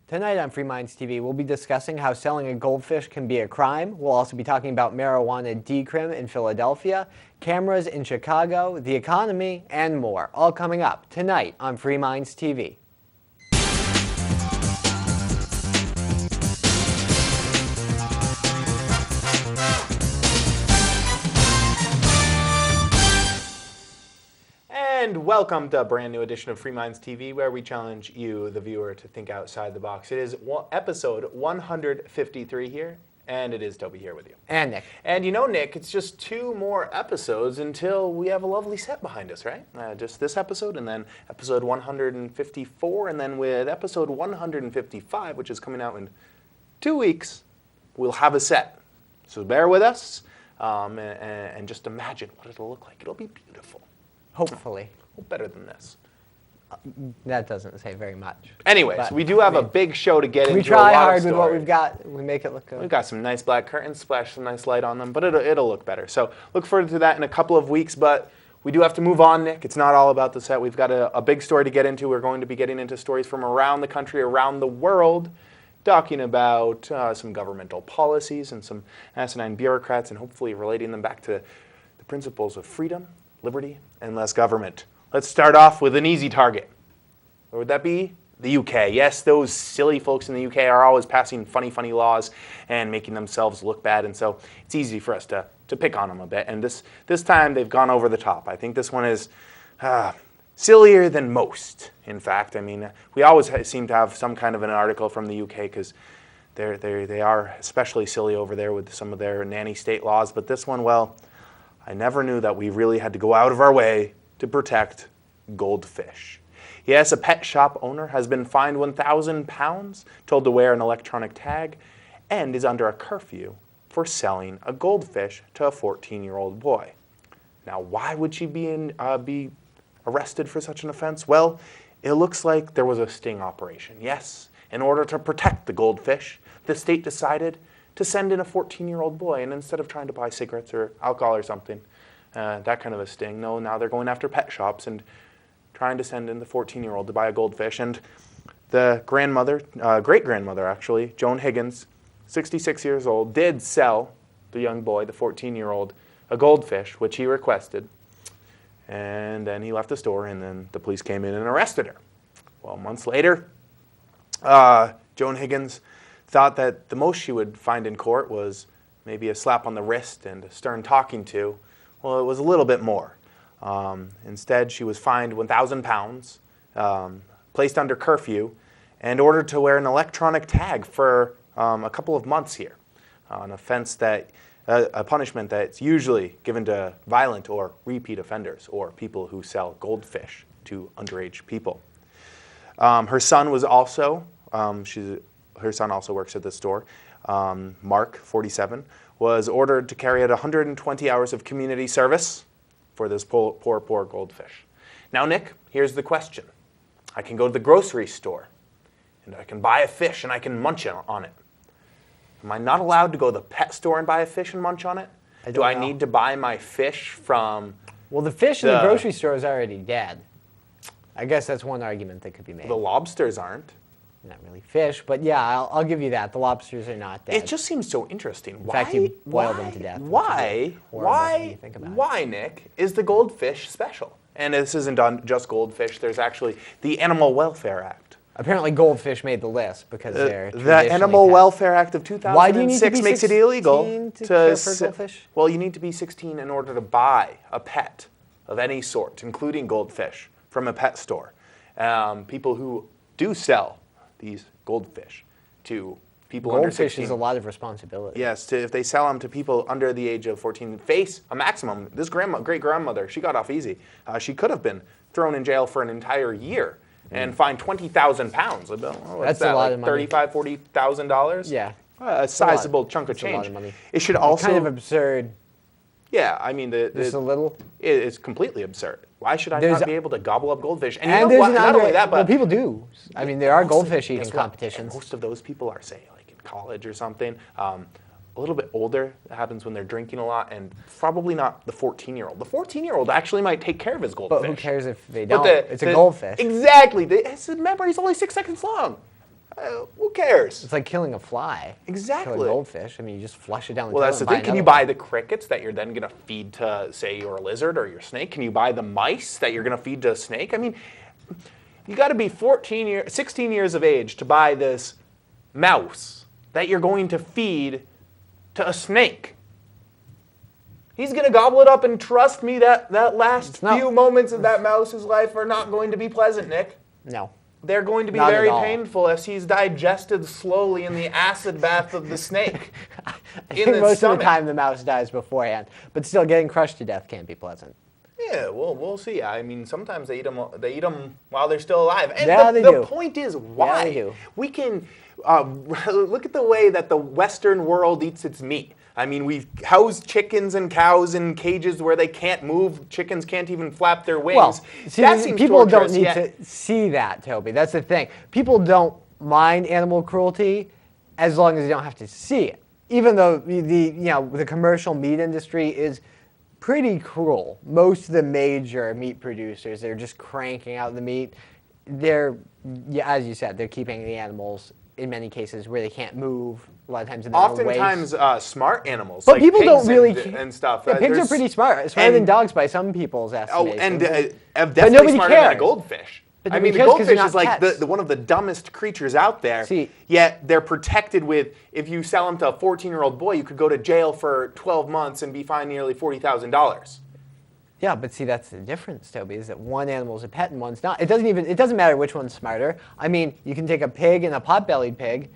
Tonight on Free Minds TV, we'll be discussing how selling a goldfish can be a crime. We'll also be talking about marijuana decrim in Philadelphia, cameras in Chicago, the economy, and more. All coming up tonight on Free Minds TV. And welcome to a brand new edition of Free Minds TV, where we challenge you, the viewer, to think outside the box. It is episode 153 here, and it is Toby here with you. And Nick. And you know, Nick, it's just 2 more episodes until we have a lovely set behind us, right? Just this episode, and then episode 154, and then with episode 155, which is coming out in 2 weeks, we'll have a set. So bear with us, and just imagine what it'll look like. It'll be beautiful. Hopefully. Well, better than this. That doesn't say very much. Anyways, But, we do have a big show to get into. We try a lot hard of with what stories. we've got. We make it look good. We've got some nice black curtains, splash some nice light on them, but it'll look better. So look forward to that in a couple of weeks, but we do have to move on, Nick. It's not all about the set. We've got a big story to get into. We're going to be getting into stories from around the country, around the world, talking about some governmental policies and some asinine bureaucrats, and hopefully relating them back to the principles of freedom, liberty, and less government. Let's start off with an easy target. Where would that be? The UK. Yes, those silly folks in the UK are always passing funny laws and making themselves look bad, and so it's easy for us to pick on them a bit. And this time they've gone over the top. I think this one is sillier than most, in fact. I mean, we always seem to have some kind of an article from the UK because they are especially silly over there with some of their nanny state laws. But this one, well, I never knew that we really had to go out of our way to protect goldfish. Yes, a pet shop owner has been fined £1,000, told to wear an electronic tag, and is under a curfew for selling a goldfish to a 14-year-old boy. Now, why would she be arrested for such an offense? Well, it looks like there was a sting operation. Yes, in order to protect the goldfish, the state decided to send in a 14-year-old boy, and instead of trying to buy cigarettes or alcohol or something, that kind of a sting, no, now they're going after pet shops and trying to send in the 14-year-old to buy a goldfish. And the grandmother, great-grandmother actually, Joan Higgins, 66 years old, did sell the young boy, the 14-year-old, a goldfish, which he requested. And then he left the store, and then the police came in and arrested her. Well, months later, Joan Higgins thought that the most she would find in court was maybe a slap on the wrist and a stern talking to. Well, it was a little bit more. Instead, she was fined £1,000, placed under curfew, and ordered to wear an electronic tag for a couple of months here, an offense that, a punishment that's usually given to violent or repeat offenders or people who sell goldfish to underage people. Her son was also, her son also works at the store. Mark, 47, was ordered to carry out 120 hours of community service for this poor goldfish. Now, Nick, here's the question. I can go to the grocery store, and I can buy a fish, and I can munch on it. Am I not allowed to go to the pet store and buy a fish and munch on it? Do I need to buy my fish from... Well, the fish in the grocery store is already dead. I guess that's one argument that could be made. The lobsters aren't. Not really fish, but yeah, I'll give you that. The lobsters are not dead. It just seems so interesting. In fact, you boil them to death. Why, Nick, is the goldfish special? And this isn't on just goldfish. There's actually the Animal Welfare Act. Apparently, goldfish made the list because they're the Animal Welfare Act of 2006 Why do you need to be makes it illegal to care for goldfish? Well, you need to be 16 in order to buy a pet of any sort, including goldfish, from a pet store. People who do sell these goldfish to people under 16. Goldfish is a lot of responsibility. Yes, if they sell them to people under the age of 14, face a maximum. This great-grandmother, she got off easy. She could have been thrown in jail for an entire year and fined £20,000. That's a lot of money. $35,000, $40,000? Yeah. A sizable chunk of change. That's a lot of money. It should also... Kind of absurd. Yeah, I mean... Just a little? It's completely absurd. Why should I not be able to gobble up goldfish? And And you know what? Not only that, but... Well, people do. I mean, there are goldfish eating competitions. And most of those people are, say, like in college or something. A little bit older. It happens when they're drinking a lot, and probably not the 14-year-old. The 14-year-old actually might take care of his goldfish. But who cares if they don't? It's a goldfish. Exactly. His memory's only 6 seconds long. Who cares? It's like killing a fly. Exactly. Kill a goldfish. I mean, you just flush it down the Well, toilet that's the and buy thing. Can you another buy the crickets that you're then going to feed to, say, your lizard or your snake? Can you buy the mice that you're going to feed to a snake? I mean, you got to be 16 years of age to buy this mouse that you're going to feed to a snake. He's going to gobble it up, and trust me, that last few moments of that mouse's life are not going to be pleasant, Nick. No. They're going to be Not very at all. painful as he's digested slowly in the acid bath of the snake. I think most of the time the mouse dies beforehand, but still getting crushed to death can't be pleasant. Yeah, well, we'll see. I mean, sometimes they eat them while they're still alive. And Yeah, they do. The point is, why? Yeah, they do. We can look at the way that the Western world eats its meat. I mean, we've housed chickens and cows in cages where they can't move. Chickens can't even flap their wings. Well, see, that seems people don't torturous, need yet. to see that, Toby. That's the thing. People don't mind animal cruelty as long as they don't have to see it. Even though the commercial meat industry is pretty cruel. Most of the major meat producers, they're just cranking out the meat. They're, as you said, they're keeping the animals in many cases where they can't move. A lot of times in their own ways. Oftentimes smart animals, But like people pigs don't really and stuff. Yeah, pigs are pretty smart, smarter than dogs by some people's estimations. Oh, and but definitely nobody smarter than a cares. goldfish. But I nobody mean, the cares 'cause they're goldfish is not like pets. one of the dumbest creatures out there. See- Yet they're protected with, if you sell them to a 14-year-old boy, you could go to jail for 12 months and be fined nearly $40,000. Yeah, but see, that's the difference, Toby, is that one animal's a pet and one's not. It doesn't matter which one's smarter. I mean, you can take a pig and a pot-bellied pig,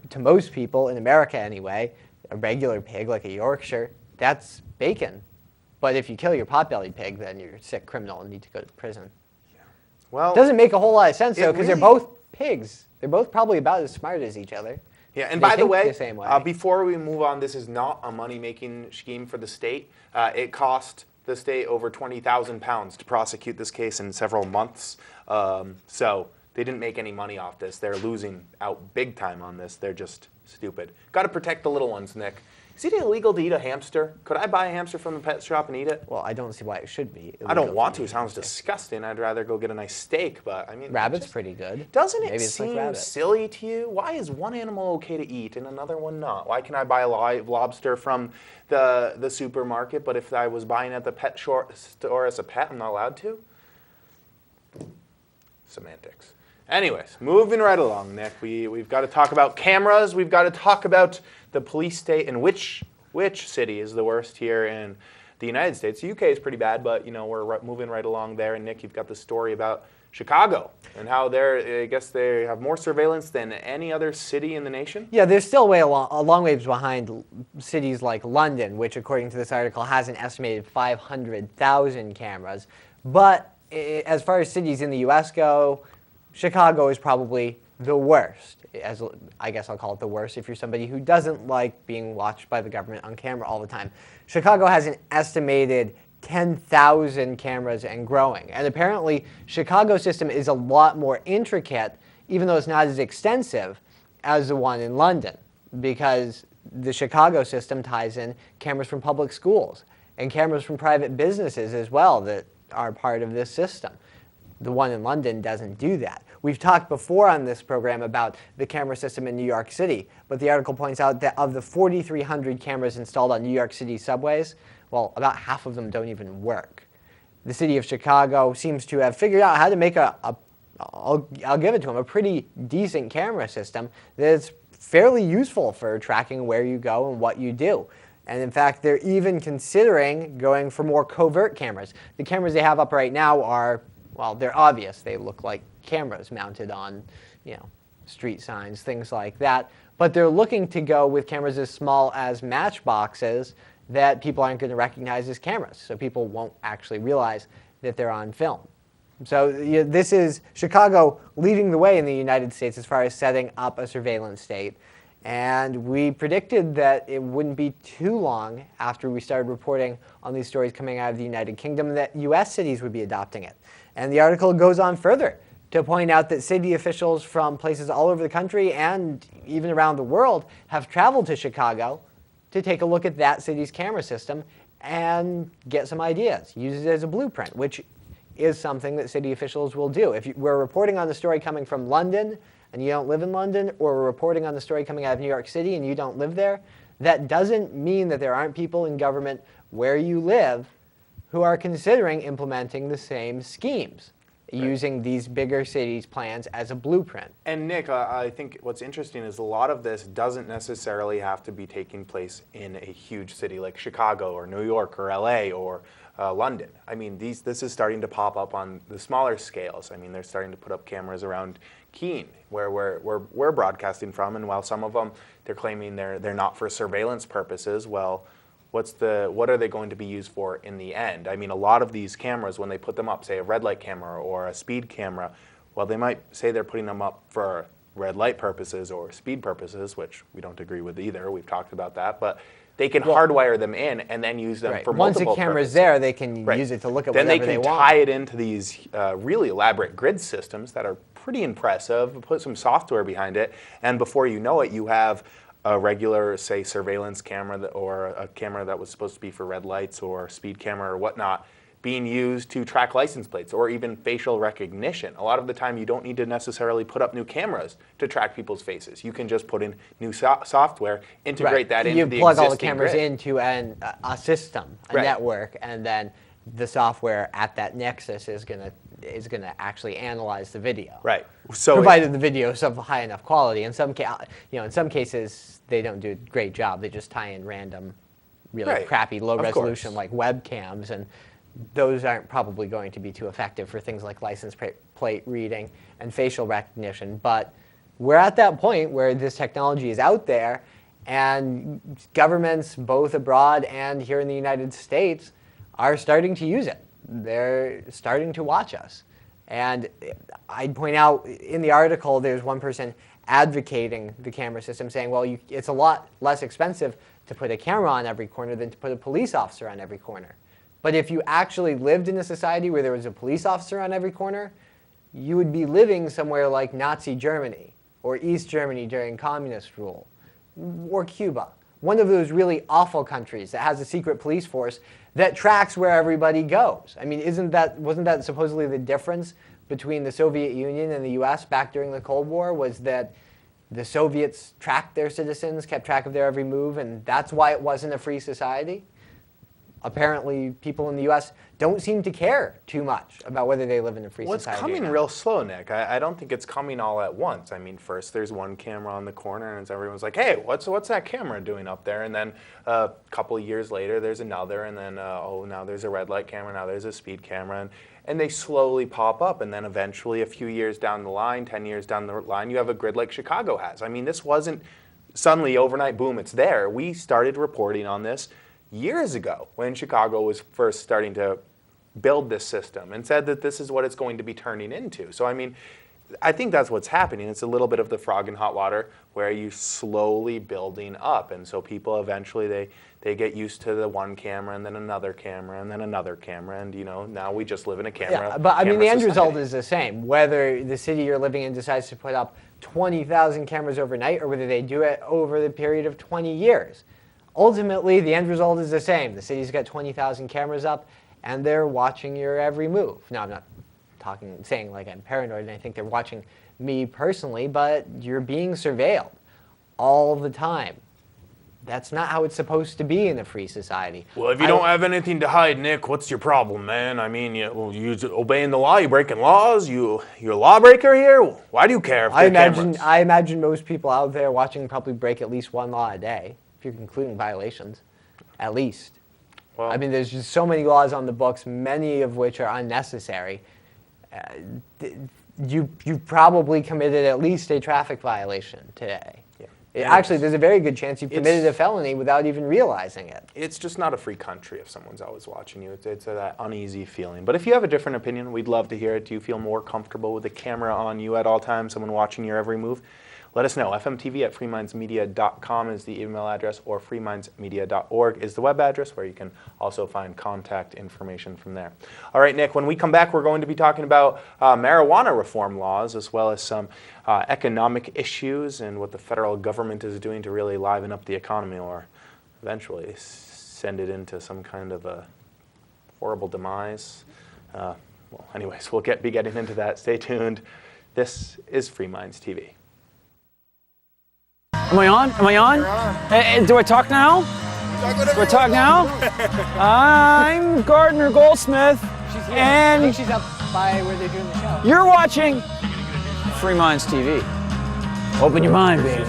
to most people, in America anyway, a regular pig like a Yorkshire, that's bacon. But if you kill your pot-bellied pig, then you're a sick criminal and need to go to prison. Well, It doesn't make a whole lot of sense, though, because really- they're both pigs. They're both probably about as smart as each other. yeah, and They by the think way, the same way. before we move on, this is not a money-making scheme for the state. It cost the state over £20,000 to prosecute this case in several months. So they didn't make any money off this. They're losing out big time on this. They're just stupid. Got to protect the little ones, Nick. Is it illegal to eat a hamster? Could I buy a hamster from the pet shop and eat it? Well, I don't see why it should be. I don't illegal want to to. eat It sounds hamster. disgusting. I'd rather go get a nice steak, but I mean... Rabbit's just- pretty good. Doesn't it Maybe it's like seem rabbit. silly to you? Why is one animal okay to eat and another one not? Why can I buy a live lobster from the supermarket, but if I was buying at the pet store as a pet, I'm not allowed to? Semantics. Anyways, moving right along, Nick. We've got to talk about cameras. We've got to talk about the police state and which city is the worst here in the United States. The UK is pretty bad, but we're moving right along there. And Nick, you've got the story about Chicago and how I guess they have more surveillance than any other city in the nation. Yeah, they're still a long ways behind cities like London, which, according to this article, has an estimated 500,000 cameras. But as far as cities in the U.S. go, Chicago is probably the worst. I guess I'll call it the worst if you're somebody who doesn't like being watched by the government on camera all the time. Chicago has an estimated 10,000 cameras and growing. And apparently, Chicago's system is a lot more intricate, even though it's not as extensive as the one in London, because the Chicago system ties in cameras from public schools and cameras from private businesses as well that are part of this system. The one in London doesn't do that. We've talked before on this program about the camera system in New York City, but the article points out that of the 4,300 cameras installed on New York City subways, well, about half of them don't even work. The city of Chicago seems to have figured out how to make I'll give it to them, a pretty decent camera system that's fairly useful for tracking where you go and what you do. And in fact, they're even considering going for more covert cameras. The cameras they have up right now are, well, they're obvious. They look like cameras mounted on, street signs, things like that. But they're looking to go with cameras as small as matchboxes that people aren't going to recognize as cameras. So people won't actually realize that they're on film. So this is Chicago leading the way in the United States as far as setting up a surveillance state. And we predicted that it wouldn't be too long after we started reporting on these stories coming out of the United Kingdom that US cities would be adopting it. And the article goes on further to point out that city officials from places all over the country and even around the world have traveled to Chicago to take a look at that city's camera system and get some ideas, use it as a blueprint, which is something that city officials will do. We're reporting on the story coming from London, and you don't live in London, or we're reporting on the story coming out of New York City and you don't live there, that doesn't mean that there aren't people in government where you live who are considering implementing the same schemes, using these bigger cities' plans as a blueprint. And Nick, I think what's interesting is a lot of this doesn't necessarily have to be taking place in a huge city like Chicago or New York or LA or London. I mean, this is starting to pop up on the smaller scales. I mean, they're starting to put up cameras around Keene, where we're broadcasting from, and while some of them, they're claiming they're not for surveillance purposes, well, what are they going to be used for in the end? I mean, a lot of these cameras, when they put them up, say a red light camera or a speed camera, well, they might say they're putting them up for red light purposes or speed purposes, which we don't agree with either. We've talked about that, but they can hardwire them in and then use them for multiple Once purposes. the camera's there, they can use it to look at whatever they want. Then they can tie it into these really elaborate grid systems that are pretty impressive, put some software behind it, and before you know it, you have a regular, say, surveillance camera or a camera that was supposed to be for red lights or speed camera or whatnot being used to track license plates or even facial recognition. A lot of the time you don't need to necessarily put up new cameras to track people's faces. You can just put in new software, integrate that into the existing grid. You plug all the cameras into a system, a network, and then the software at that nexus is going to actually analyze the video. Right. So provided the video is of high enough quality. In some cases they don't do a great job. They just tie in random, really crappy, low resolution like webcams, and those aren't probably going to be too effective for things like license plate reading and facial recognition. But we're at that point where this technology is out there, and governments both abroad and here in the United States are starting to use it. They're starting to watch us. And I'd point out in the article, there's one person advocating the camera system, saying, well, it's a lot less expensive to put a camera on every corner than to put a police officer on every corner. But if you actually lived in a society where there was a police officer on every corner, you would be living somewhere like Nazi Germany or East Germany during communist rule, or Cuba. One of those really awful countries that has a secret police force that tracks where everybody goes. I mean, wasn't that supposedly the difference between the Soviet Union and the US back during the Cold War, was that the Soviets tracked their citizens, kept track of their every move, and that's why it wasn't a free society? Apparently, people in the US don't seem to care too much about whether they live in a free society. Well, it's coming real slow, Nick. I don't think it's coming all at once. I mean, first there's one camera on the corner, and everyone's like, hey, what's that camera doing up there? And then a couple of years later, there's another, and then, now there's a red light camera, now there's a speed camera. And they slowly pop up, and then eventually, a few years down the line, 10 years down the line, you have a grid like Chicago has. I mean, this wasn't suddenly overnight, boom, it's there. We started reporting on this years ago when Chicago was first starting to build this system and said that this is what it's going to be turning into. So, I mean, I think that's what's happening. It's a little bit of the frog in hot water where you're slowly building up. And so people eventually, they get used to the one camera and then another camera and then another camera. And, now we just live in a camera. Yeah, but I mean, the end result is the same. Whether the city you're living in decides to put up 20,000 cameras overnight or whether they do it over the period of 20 years. Ultimately, the end result is the same. The city's got 20,000 cameras up, and they're watching your every move. Now, I'm not saying like I'm paranoid, and I think they're watching me personally, but you're being surveilled all the time. That's not how it's supposed to be in a free society. Well, if you don't have anything to hide, Nick, what's your problem, man? I mean, you're obeying the law, you're breaking laws, you're a lawbreaker here? Why do you care if I imagine most people out there watching probably break at least one law a day, if you're including violations, at least. Well, I mean, there's just so many laws on the books, many of which are unnecessary. You've probably committed at least a traffic violation today. Yeah. Actually, there's a very good chance you've committed a felony without even realizing it. It's just not a free country if someone's always watching you. It's that uneasy feeling. But if you have a different opinion, we'd love to hear it. Do you feel more comfortable with a camera on you at all times, someone watching your every move? Let us know. fmtv@freemindsmedia.com is the email address, or freemindsmedia.org is the web address, where you can also find contact information from there. All right, Nick, when we come back, we're going to be talking about marijuana reform laws, as well as some economic issues and what the federal government is doing to really liven up the economy, or eventually send it into some kind of a horrible demise. Well, anyways, we'll be getting into that. Stay tuned. This is Free Minds TV. Am I on? Am I on? You're on. Do I talk now? Do I talk now? I'm Gardner Goldsmith. She's here. And I think she's up by where they're doing the show. you're watching Free Minds TV. Open your mind, baby.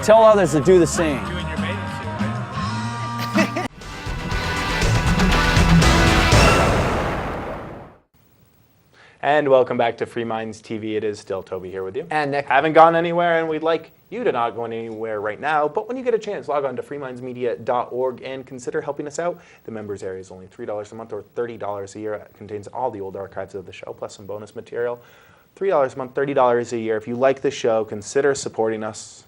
Tell others to do the same. And welcome back to Free Minds TV. It is still Toby here with you. And Nick. Haven't gone anywhere, and we'd like you to not go anywhere right now. But when you get a chance, log on to freemindsmedia.org and consider helping us out. The members area is only $3 a month or $30 a year. It contains all the old archives of the show, plus some bonus material. $3 a month, $30 a year. If you like the show, consider supporting us,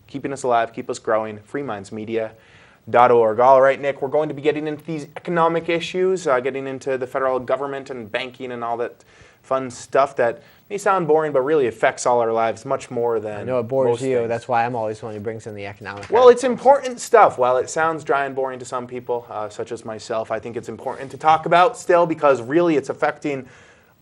keeping us alive, keep us growing. freemindsmedia.org. All right, Nick, we're going to be getting into these economic issues, getting into the federal government and banking and all that fun stuff that may sound boring, but really affects all our lives much more than I know it bores most you. things. That's why I'm always the one who brings in the economic. Well, it's important stuff. While it sounds dry and boring to some people, such as myself, I think it's important to talk about still because really it's affecting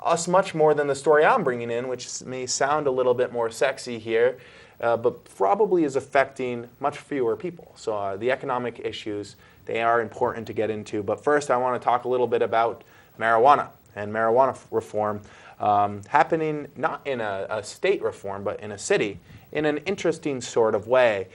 us much more than the story I'm bringing in, which may sound a little bit more sexy here, but probably is affecting much fewer people. So the economic issues, they are important to get into. But first, I want to talk a little bit about marijuana and marijuana reform happening not in a state reform, but in a city in an interesting sort of way.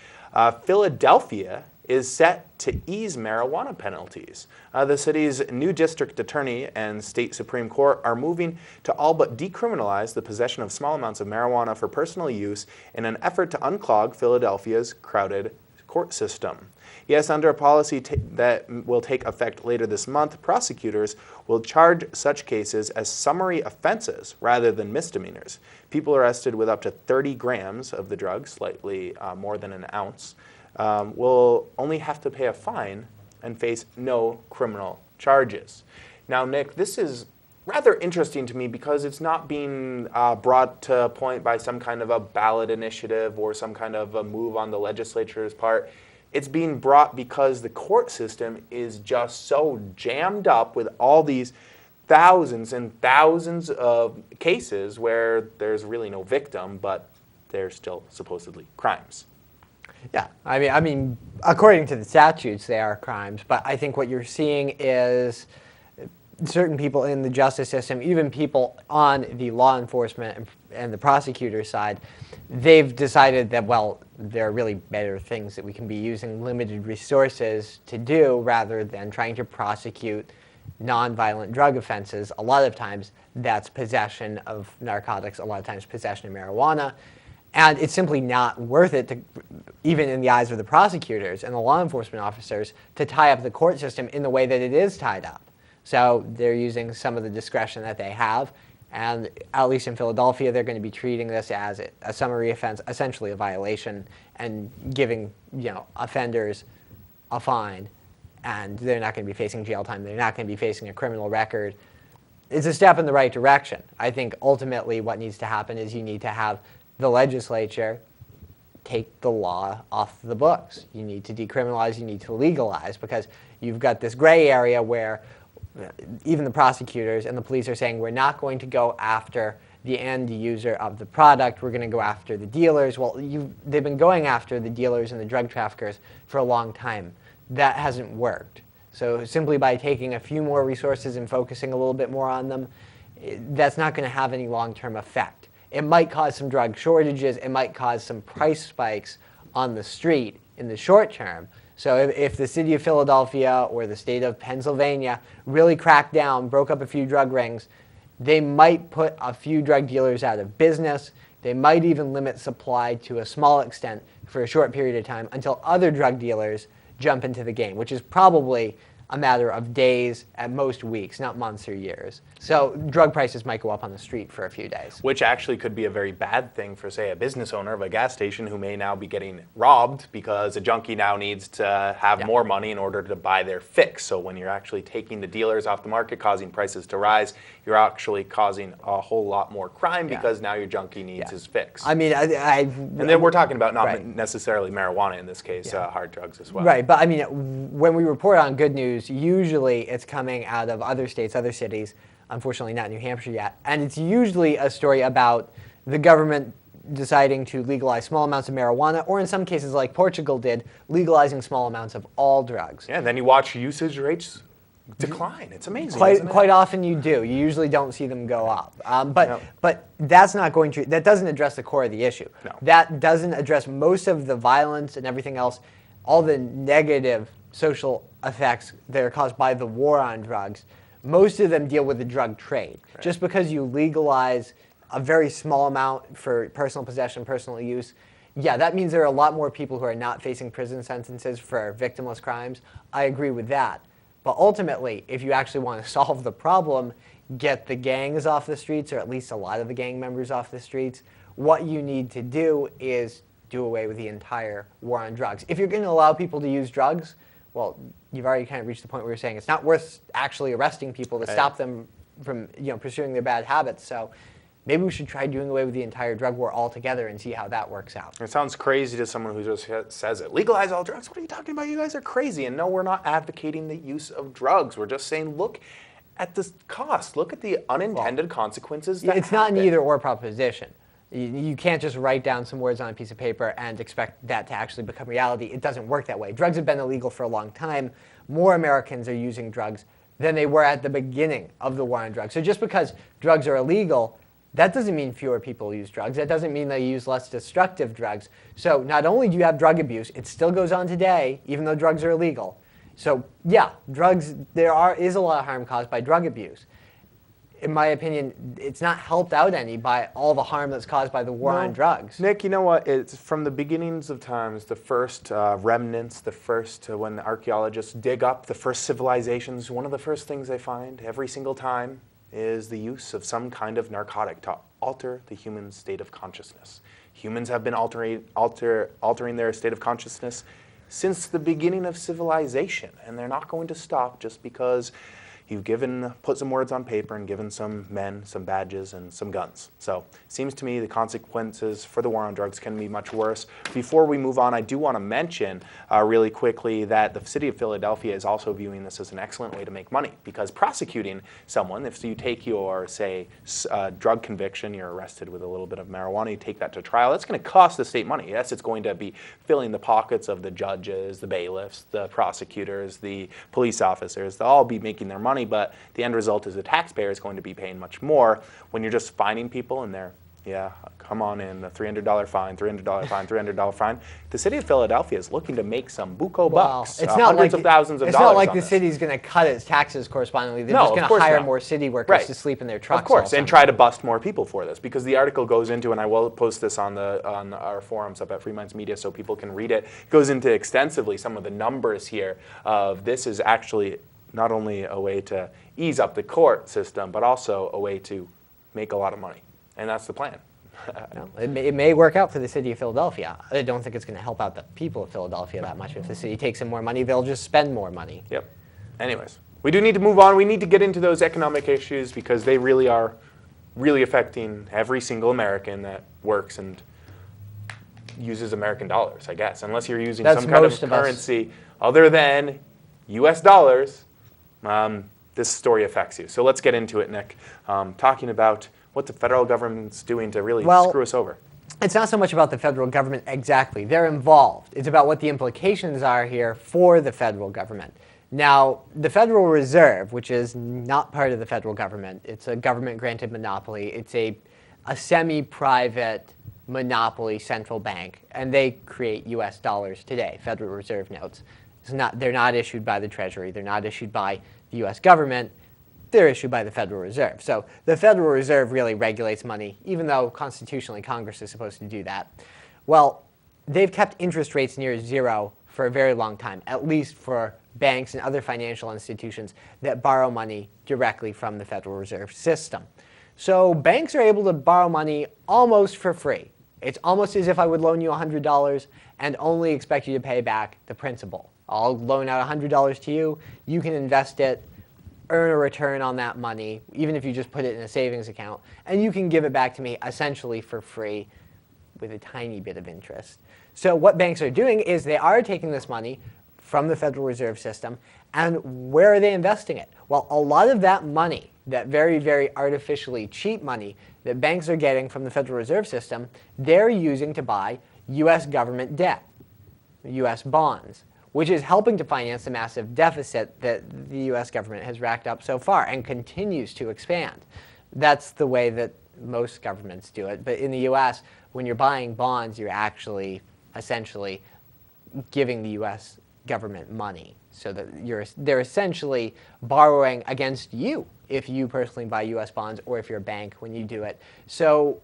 Philadelphia is set to ease marijuana penalties. The city's new district attorney and state Supreme Court are moving to all but decriminalize the possession of small amounts of marijuana for personal use in an effort to unclog Philadelphia's crowded court system. Yes, under a policy that will take effect later this month, prosecutors will charge such cases as summary offenses rather than misdemeanors. People arrested with up to 30 grams of the drug, slightly more than an ounce, will only have to pay a fine and face no criminal charges. Now, Nick, this is rather interesting to me because it's not being brought to a point by some kind of a ballot initiative or some kind of a move on the legislature's part. It's being brought because the court system is just so jammed up with all these thousands and thousands of cases where there's really no victim, but there's still supposedly crimes. Yeah, I mean, according to the statutes, they are crimes. But I think what you're seeing is certain people in the justice system, even people on the law enforcement and the prosecutor side, they've decided that, well, there are really better things that we can be using limited resources to do rather than trying to prosecute nonviolent drug offenses. A lot of times that's possession of narcotics, a lot of times possession of marijuana. And it's simply not worth it, to, even in the eyes of the prosecutors and the law enforcement officers, to tie up the court system in the way that it is tied up. So they're using some of the discretion that they have, and at least in Philadelphia, they're going to be treating this as a summary offense, essentially a violation, and giving offenders a fine, and they're not going to be facing jail time. They're not going to be facing a criminal record. It's a step in the right direction. I think ultimately what needs to happen is you need to have the legislature take the law off the books. You need to decriminalize, you need to legalize, because you've got this gray area where even the prosecutors and the police are saying we're not going to go after the end user of the product, we're going to go after the dealers. Well, they've been going after the dealers and the drug traffickers for a long time. That hasn't worked. So simply by taking a few more resources and focusing a little bit more on them, that's not going to have any long-term effect. It might cause some drug shortages, it might cause some price spikes on the street in the short term. So if the city of Philadelphia or the state of Pennsylvania really cracked down, broke up a few drug rings, they might put a few drug dealers out of business. They might even limit supply to a small extent for a short period of time until other drug dealers jump into the game, which is probably a matter of days, at most weeks, not months or years. So drug prices might go up on the street for a few days. Which actually could be a very bad thing for, say, a business owner of a gas station who may now be getting robbed because a junkie now needs to have more money in order to buy their fix. So when you're actually taking the dealers off the market, causing prices to rise, you're actually causing a whole lot more crime because now your junkie needs his fix. I mean, and then we're talking about not necessarily marijuana in this case, hard drugs as well. Right, but I mean, when we report on good news, usually it's coming out of other states, other cities, unfortunately not New Hampshire yet, and it's usually a story about the government deciding to legalize small amounts of marijuana, or in some cases like Portugal did, legalizing small amounts of all drugs. Yeah, and then you watch usage rates decline. It's amazing. Isn't it? Quite often you do. You usually don't see them go up. But that's not going to. That doesn't address the core of the issue. No. That doesn't address most of the violence and everything else, all the negative social effects that are caused by the war on drugs. Most of them deal with the drug trade. Right. Just because you legalize a very small amount for personal possession, personal use, yeah, that means there are a lot more people who are not facing prison sentences for victimless crimes. I agree with that. But ultimately, if you actually want to solve the problem, get the gangs off the streets, or at least a lot of the gang members off the streets, what you need to do is do away with the entire war on drugs. If you're going to allow people to use drugs, well, you've already kind of reached the point where you're saying it's not worth actually arresting people to stop them from pursuing their bad habits. So maybe we should try doing away with the entire drug war altogether and see how that works out. It sounds crazy to someone who just says it. Legalize all drugs? What are you talking about? You guys are crazy. And no, we're not advocating the use of drugs. We're just saying, look at the cost. Look at the unintended consequences. Yeah, it's not an either-or proposition. You can't just write down some words on a piece of paper and expect that to actually become reality. It doesn't work that way. Drugs have been illegal for a long time. More Americans are using drugs than they were at the beginning of the war on drugs. So just because drugs are illegal, that doesn't mean fewer people use drugs. That doesn't mean they use less destructive drugs. So not only do you have drug abuse, it still goes on today, even though drugs are illegal. So yeah, drugs, is a lot of harm caused by drug abuse. In my opinion, it's not helped out any by all the harm that's caused by the war on drugs. Nick, you know what? It's from the beginnings of times, the first remnants, the first, when the archaeologists dig up the first civilizations, one of the first things they find every single time is the use of some kind of narcotic to alter the human state of consciousness. Humans have been altering their state of consciousness since the beginning of civilization, and they're not going to stop just because you've put some words on paper and given some men some badges and some guns. So it seems to me the consequences for the war on drugs can be much worse. Before we move on, I do want to mention really quickly that the city of Philadelphia is also viewing this as an excellent way to make money, because prosecuting someone, if you take your, say, drug conviction, you're arrested with a little bit of marijuana, you take that to trial, that's going to cost the state money. Yes, it's going to be filling the pockets of the judges, the bailiffs, the prosecutors, the police officers. They'll all be making their money, but the end result is the taxpayer is going to be paying much more when you're just fining people and they're, yeah, come on in, the $300 fine, $300 fine, $300 fine. The city of Philadelphia is looking to make some buco bucks, it's not hundreds of thousands of dollars. It's not like on the this. city's going to cut its taxes correspondingly. They're No, just of going to course hire not. more city workers Right. to sleep in their trucks. Of course, all and summer. try to bust more people for this, because the article goes into, and I will post this on our forums up at Free Minds Media so people can read it, goes into extensively some of the numbers here of this is actually not only a way to ease up the court system, but also a way to make a lot of money. And that's the plan. No, it may work out for the city of Philadelphia. I don't think it's going to help out the people of Philadelphia that much. If the city takes in more money, they'll just spend more money. Yep. Anyways, we do need to move on. We need to get into those economic issues because they really are affecting every single American that works and uses American dollars, I guess. Unless you're using some kind of currency other than US dollars, this story affects you. So let's get into it, Nick. Talking about what the federal government's doing to really screw us over. It's not so much about the federal government exactly. They're involved. It's about what the implications are here for the federal government. Now, the Federal Reserve, which is not part of the federal government, it's a government-granted monopoly. It's a semi-private monopoly central bank, and they create U.S. dollars today, Federal Reserve notes. They're not issued by the Treasury. They're not issued by the U.S. government. They're issued by the Federal Reserve. So the Federal Reserve really regulates money, even though constitutionally Congress is supposed to do that. Well, they've kept interest rates near zero for a very long time, at least for banks and other financial institutions that borrow money directly from the Federal Reserve system. So banks are able to borrow money almost for free. It's almost as if I would loan you $100 and only expect you to pay back the principal. I'll loan out $100 to you. You can invest it, earn a return on that money, even if you just put it in a savings account, and you can give it back to me essentially for free with a tiny bit of interest. So what banks are doing is they are taking this money from the Federal Reserve System, and where are they investing it? Well, a lot of that money that very, very artificially cheap money that banks are getting from the Federal Reserve System, they're using to buy U.S. government debt, U.S. bonds, which is helping to finance the massive deficit that the U.S. government has racked up so far and continues to expand. That's the way that most governments do it. But in the U.S., when you're buying bonds, you're actually essentially giving the U.S. government money. So that they're essentially borrowing against you if you personally buy U.S. bonds or if you're a bank when you do it. So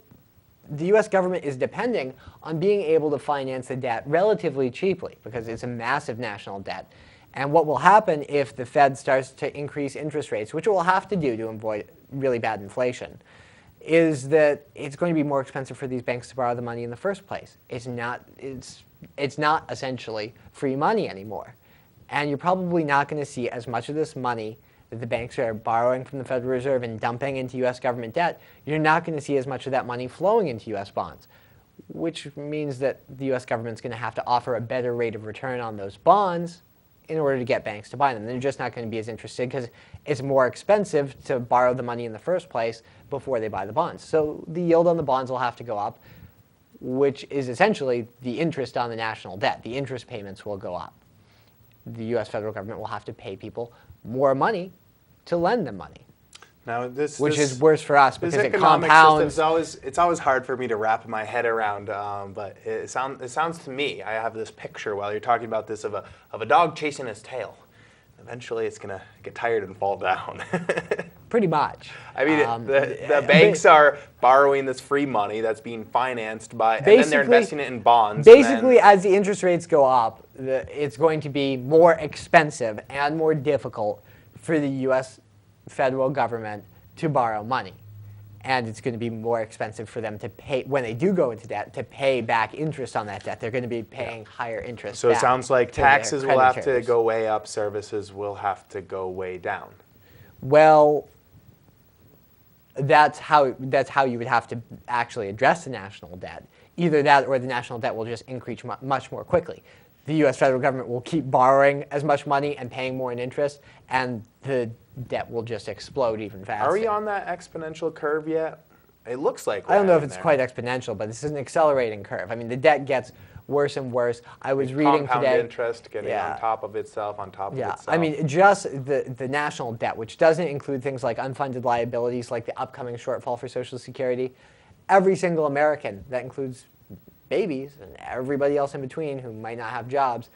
the U.S. government is depending on being able to finance the debt relatively cheaply because it's a massive national debt. And what will happen if the Fed starts to increase interest rates, which it will have to do to avoid really bad inflation, is that it's going to be more expensive for these banks to borrow the money in the first place. It's not essentially free money anymore. And you're probably not going to see as much of this money that the banks are borrowing from the Federal Reserve and dumping into U.S. government debt. You're not going to see as much of that money flowing into U.S. bonds, which means that the U.S. government's going to have to offer a better rate of return on those bonds in order to get banks to buy them. They're just not going to be as interested because it's more expensive to borrow the money in the first place before they buy the bonds. So the yield on the bonds will have to go up, which is essentially the interest on the national debt. The interest payments will go up. The U.S. federal government will have to pay people more money to lend them money. Now which is worse for us because it economic compounds. It's always hard for me to wrap my head around, but it sounds to me, I have this picture while you're talking about this of a dog chasing his tail. Eventually it's going to get tired and fall down. Pretty much. I mean, the banks are borrowing this free money that's being financed by, and then they're investing it in bonds. Basically, as the interest rates go up, it's going to be more expensive and more difficult for the U.S. federal government to borrow money. And it's going to be more expensive for them to pay, when they do go into debt, to pay back interest on that debt. They're going to be paying higher interest So back it sounds like to their taxes will have to creditors. go way up, services will have to go way down. Well, that's how you would have to actually address the national debt. Either that or the national debt will just increase much more quickly. The U.S. federal government will keep borrowing as much money and paying more in interest, and the debt will just explode even faster. Are we on that exponential curve yet? It looks like we're I don't know if heading it's there. quite exponential, but this is an accelerating curve. I mean, the debt gets worse and worse. I was reading Compound today. interest getting on top of itself, on top of itself. I mean, just the national debt, which doesn't include things like unfunded liabilities, like the upcoming shortfall for Social Security. Every single American, that includes babies and everybody else in between who might not have jobs,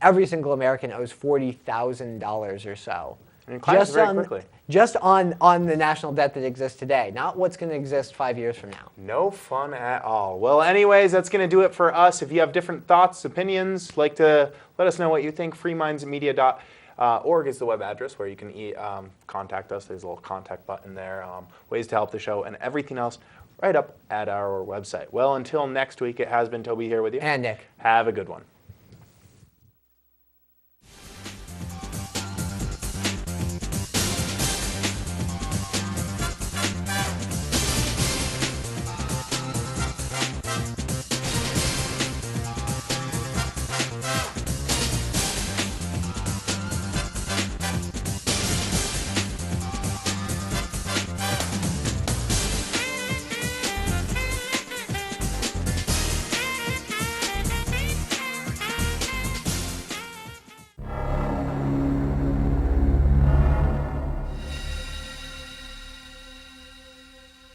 every single American owes $40,000 or so. And it climbs very quickly. Just on the national debt that exists today, not what's going to exist 5 years from now. No fun at all. Well, anyways, that's going to do it for us. If you have different thoughts, opinions, like to let us know what you think, freemindsmedia.org is the web address where you can contact us. There's a little contact button there, ways to help the show, and everything else right up at our website. Well, until next week, it has been Toby here with you. And Nick. Have a good one.